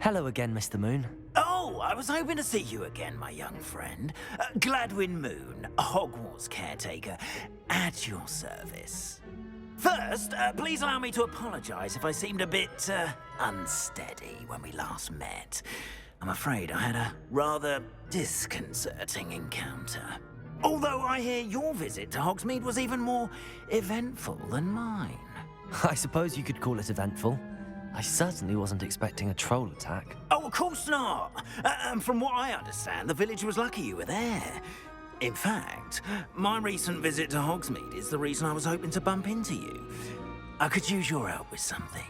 Hello again, Mr. Moon. Oh, I was hoping to see you again, my young friend. Gladwin Moon, Hogwarts caretaker, at your service. First, please allow me to apologize if I seemed a bit, unsteady when we last met. I'm afraid I had a rather disconcerting encounter. Although I hear your visit to Hogsmeade was even more eventful than mine. I suppose you could call it eventful. I certainly wasn't expecting a troll attack. Oh, of course not. And from what I understand, the village was lucky you were there. In fact, my recent visit to Hogsmeade is the reason I was hoping to bump into you. I could use your help with something.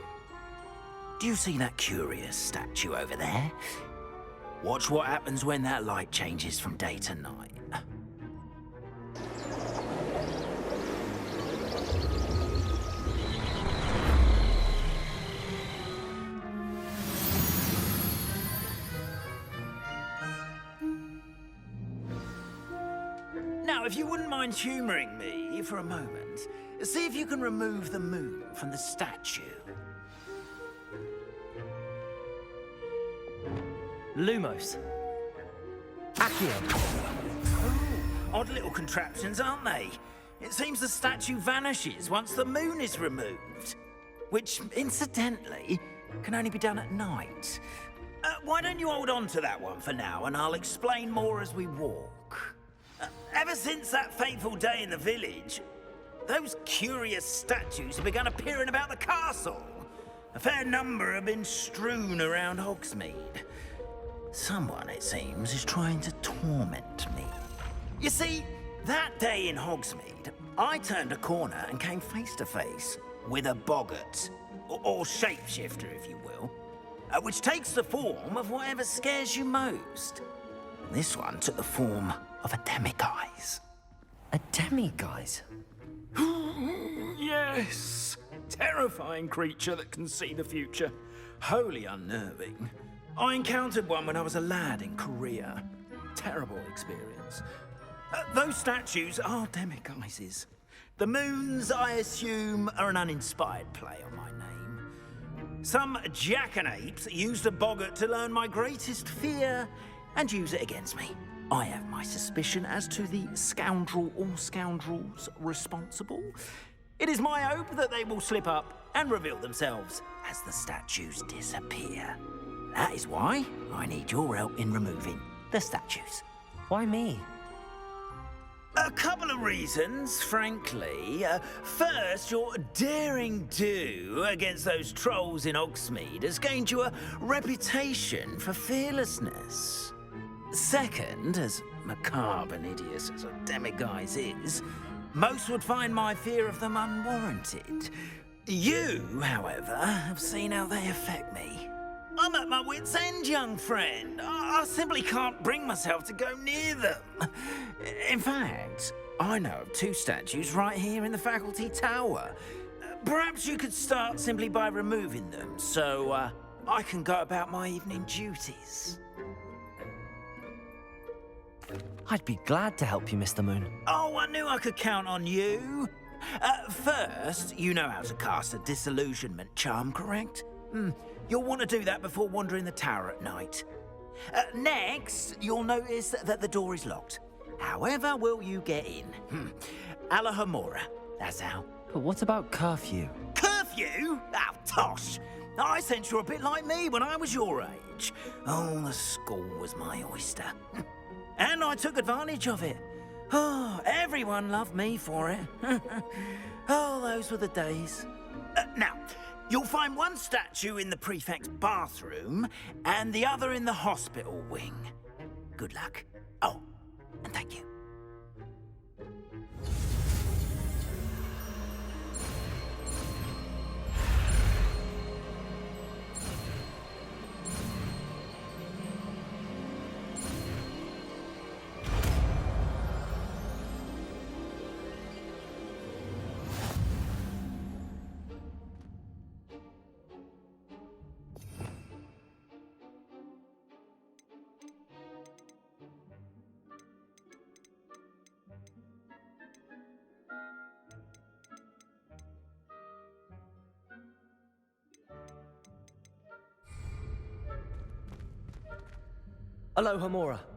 Do you see that curious statue over there? Watch what happens when that light changes from day to night. Now, if you wouldn't mind humouring me for a moment, see if you can remove the moon from the statue. Lumos. Accio. Oh, odd little contraptions, aren't they? It seems the statue vanishes once the moon is removed. Which, incidentally, can only be done at night. Why don't you hold on to that one for now, and I'll explain more as we walk. Ever since that fateful day in the village, those curious statues have begun appearing about the castle. A fair number have been strewn around Hogsmeade. Someone, it seems, is trying to torment me. You see, that day in Hogsmeade, I turned a corner and came face to face with a boggart, or shapeshifter, if you will, which takes the form of whatever scares you most. This one took the form of a demiguise. A demiguise? Yes. Terrifying creature that can see the future. Wholly unnerving. I encountered one when I was a lad in Korea. Terrible experience. Those statues are demiguises. The moons, I assume, are an uninspired play on my name. Some jackanapes used a boggart to learn my greatest fear and use it against me. I have my suspicion as to the scoundrel or scoundrels responsible. It is my hope that they will slip up and reveal themselves as the statues disappear. That is why I need your help in removing the statues. Why me? A couple of reasons, frankly. First, your daring do against those trolls in Hogsmeade has gained you a reputation for fearlessness. Second, as macabre and hideous as a demiguise is, most would find my fear of them unwarranted. You, however, have seen how they affect me. I'm at my wit's end, young friend. I simply can't bring myself to go near them. In fact, I know of two statues right here in the faculty tower. Perhaps you could start simply by removing them, so I can go about my evening duties. I'd be glad to help you, Mr. Moon. Oh, I knew I could count on you. First, you know how to cast a disillusionment charm, correct? You'll want to do that before wandering the tower at night. Next, you'll notice that the door is locked. However will you get in? Alohamora, that's how. But what about curfew? Curfew? Oh, tosh. I sense you're a bit like me when I was your age. Oh, the school was my oyster. And I took advantage of it. Oh, everyone loved me for it. Oh, those were the days. Now, you'll find one statue in the prefect's bathroom and the other in the hospital wing. Good luck. Oh, and thank you. Alohamora.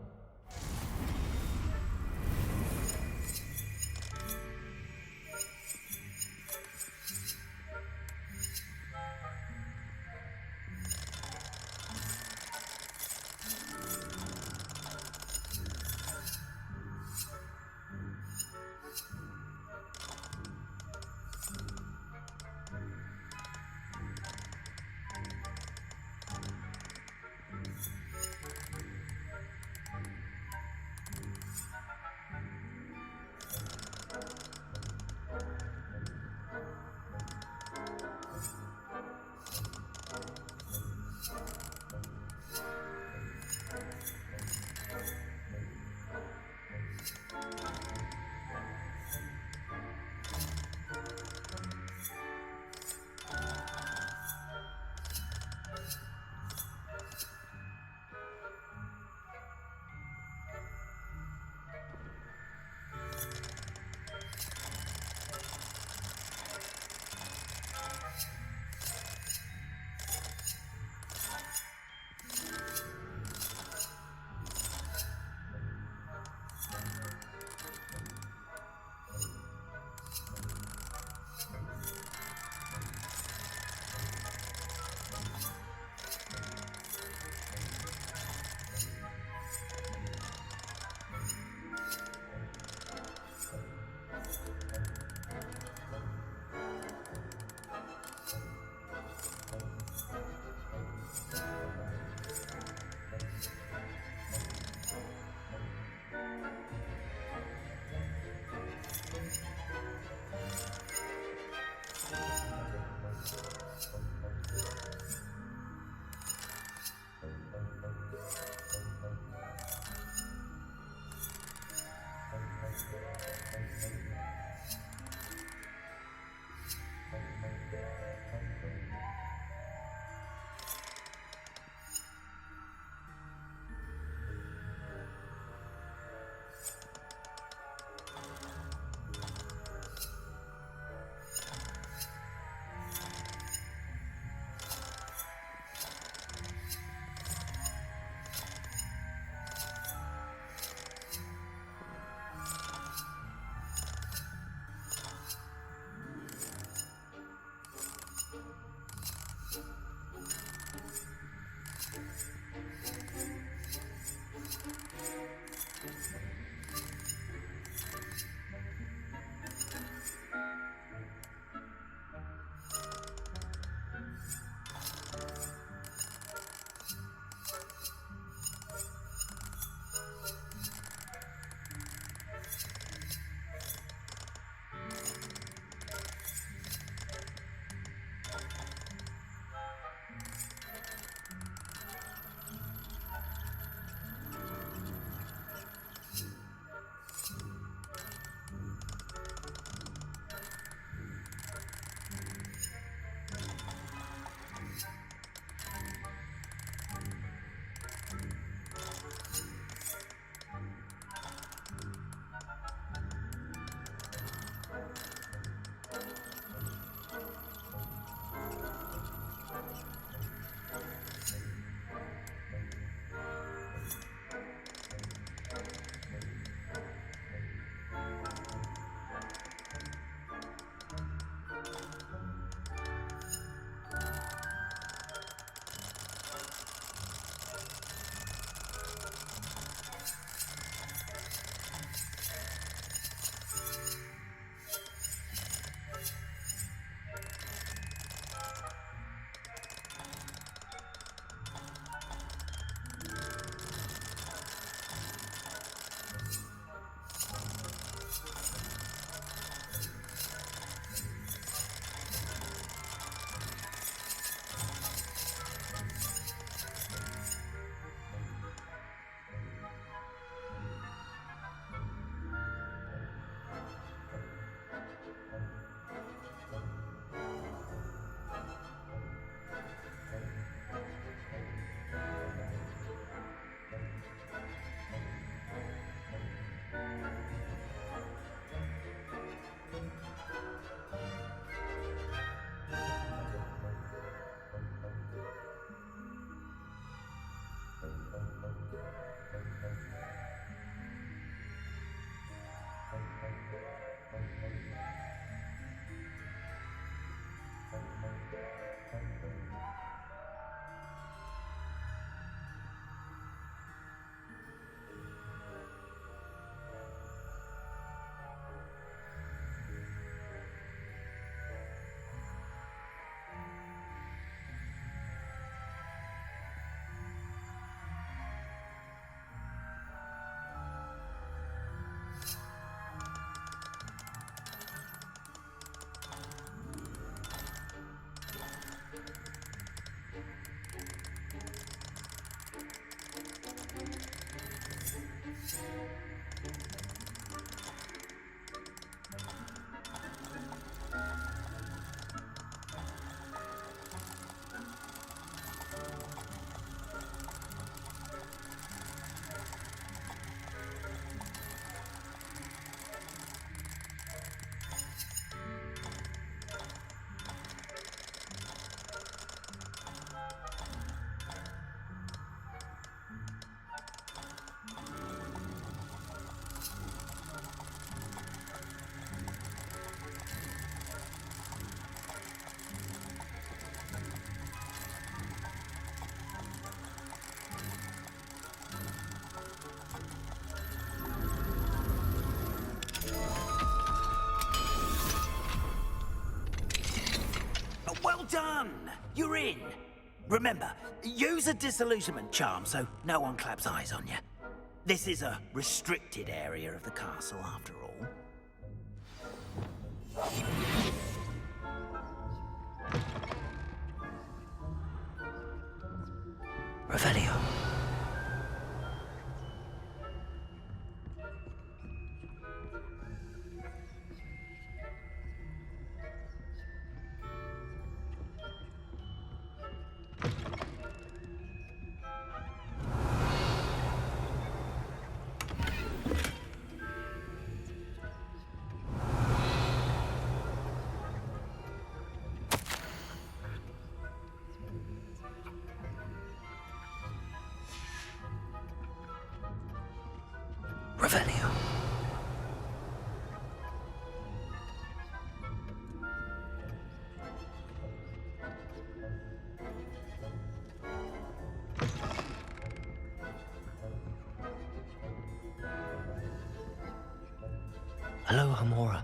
Well done! You're in. Remember, use a disillusionment charm so no one claps eyes on you. This is a restricted area of the castle, after all. Revelio. Revelio. Alohamora.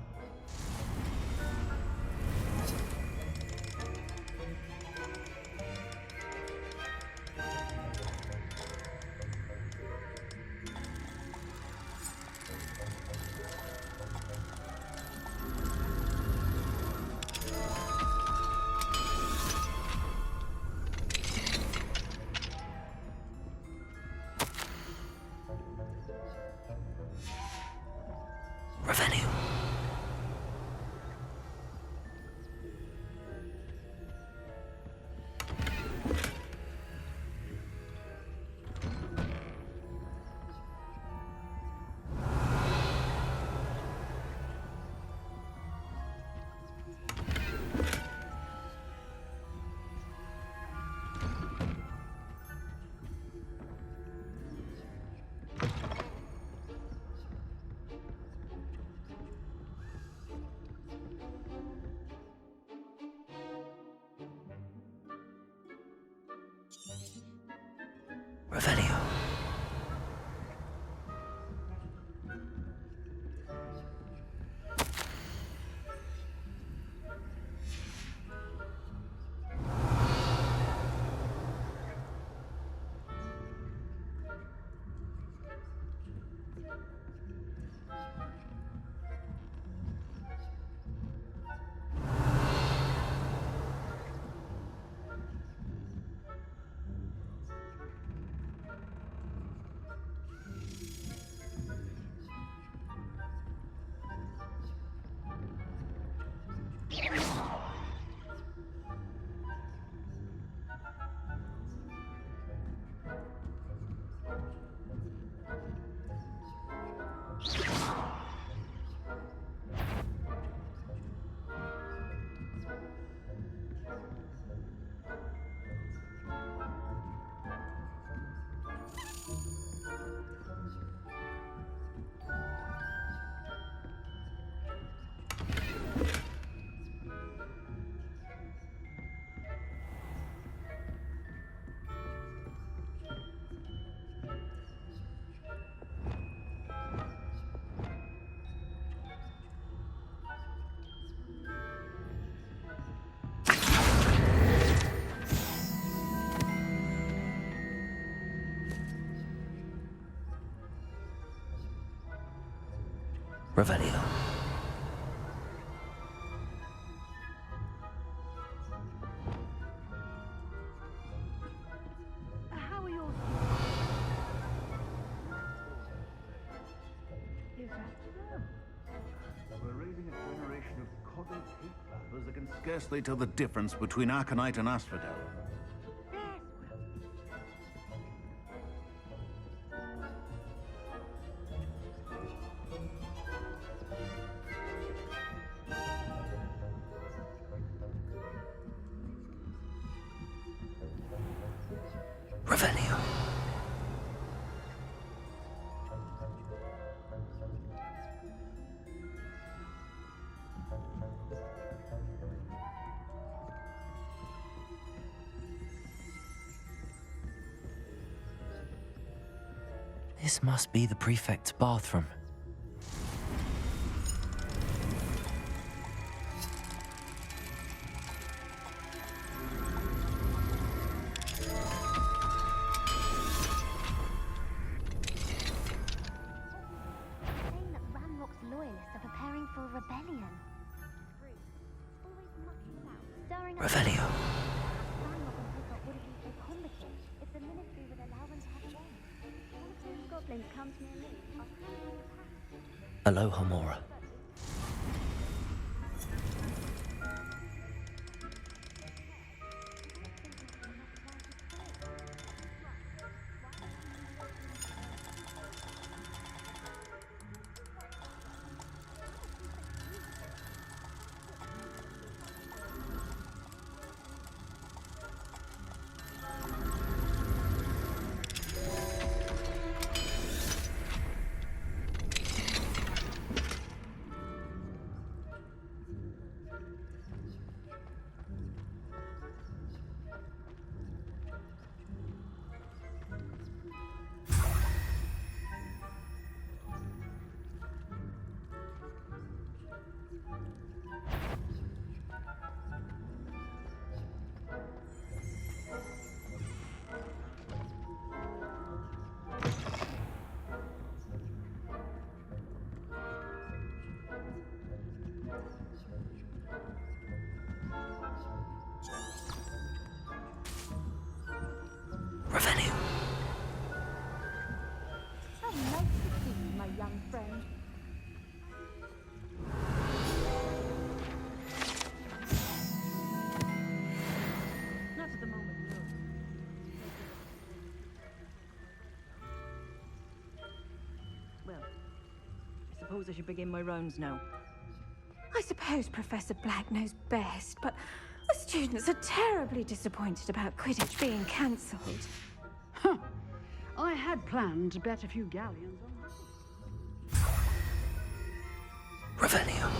Revelio. Revelio. Revelio. How are your... scarcely tell the difference between Aconite and Asphodel. Revelio. This must be the prefect's bathroom. Saying that Ranrock's loyalists are preparing for a rebellion. Revelio. Ranrock and Hogwarts wouldn't be so combative if the Ministry would allow them to have a bomb. One of those goblins comes near me. I'll have you attack. Alohamora. Revelio. How nice to see you, my young friend. Not at the moment, no. Well, I suppose I should begin my rounds now. I suppose Professor Black knows best, but the students are terribly disappointed about Quidditch being cancelled. Huh. I had planned to bet a few galleons on that. Revelio.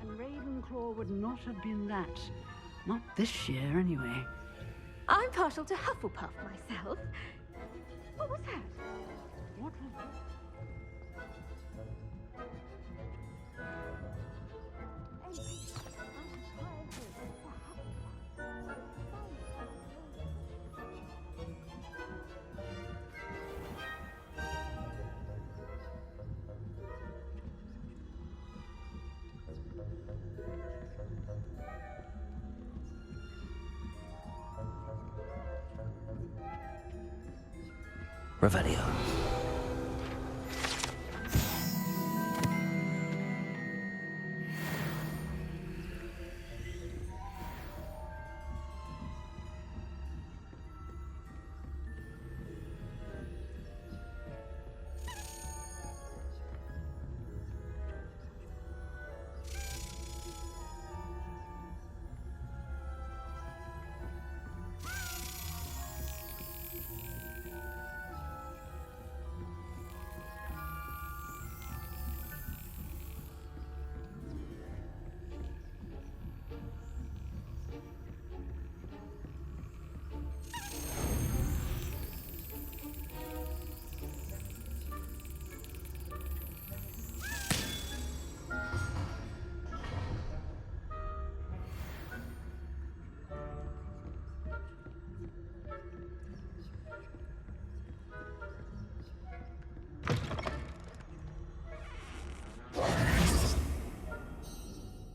And Ravenclaw would not have been that. Not this year, anyway. I'm partial to Hufflepuff myself. What was that? What was that? Revelio.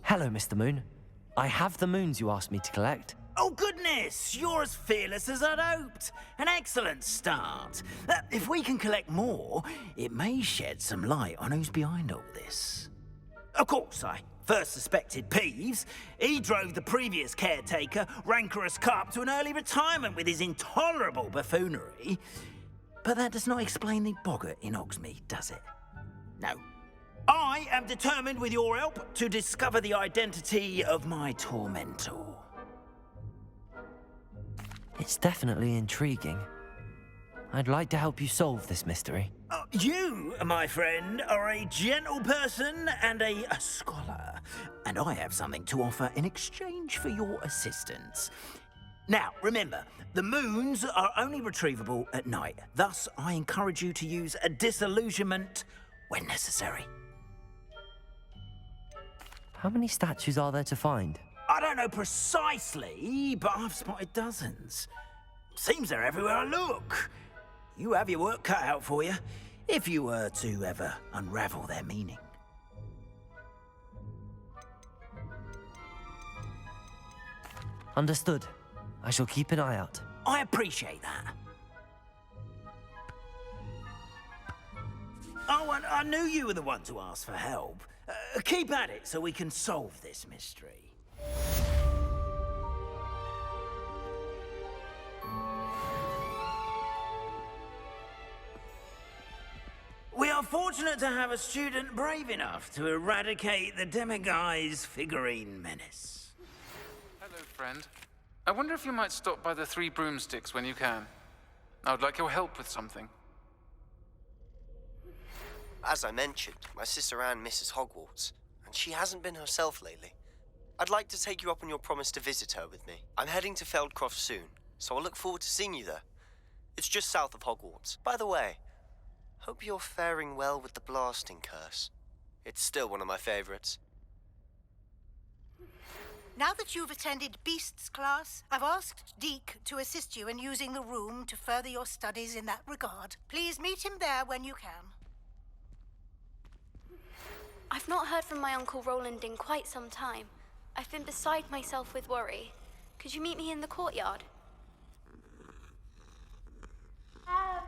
Hello, Mr. Moon. I have the moons you asked me to collect. Oh, goodness! You're as fearless as I'd hoped. An excellent start. If we can collect more, it may shed some light on who's behind all this. Of course, I first suspected Peeves. He drove the previous caretaker, Rancorous Carp, to an early retirement with his intolerable buffoonery. But that does not explain the boggart in Hogsmeade, does it? No. I am determined, with your help, to discover the identity of my tormentor. It's definitely intriguing. I'd like to help you solve this mystery. You, my friend, are a gentle person and a scholar, and I have something to offer in exchange for your assistance. Now, remember, the moons are only retrievable at night. Thus, I encourage you to use a disillusionment when necessary. How many statues are there to find? I don't know precisely, but I've spotted dozens. Seems they're everywhere I look. You have your work cut out for you, if you were to ever unravel their meaning. Understood. I shall keep an eye out. I appreciate that. Oh, and I knew you were the one to ask for help. Keep at it so we can solve this mystery. We are fortunate to have a student brave enough to eradicate the Demiguise figurine menace. Hello, friend. I wonder if you might stop by the Three Broomsticks when you can. I would like your help with something. As I mentioned, my sister Anne misses Hogwarts, and she hasn't been herself lately. I'd like to take you up on your promise to visit her with me. I'm heading to Feldcroft soon, so I'll look forward to seeing you there. It's just south of Hogwarts. By the way, hope you're faring well with the blasting curse. It's still one of my favorites. Now that you've attended Beasts class, I've asked Deke to assist you in using the room to further your studies in that regard. Please meet him there when you can. I've not heard from my Uncle Roland in quite some time. I've been beside myself with worry. Could you meet me in the courtyard? Oh.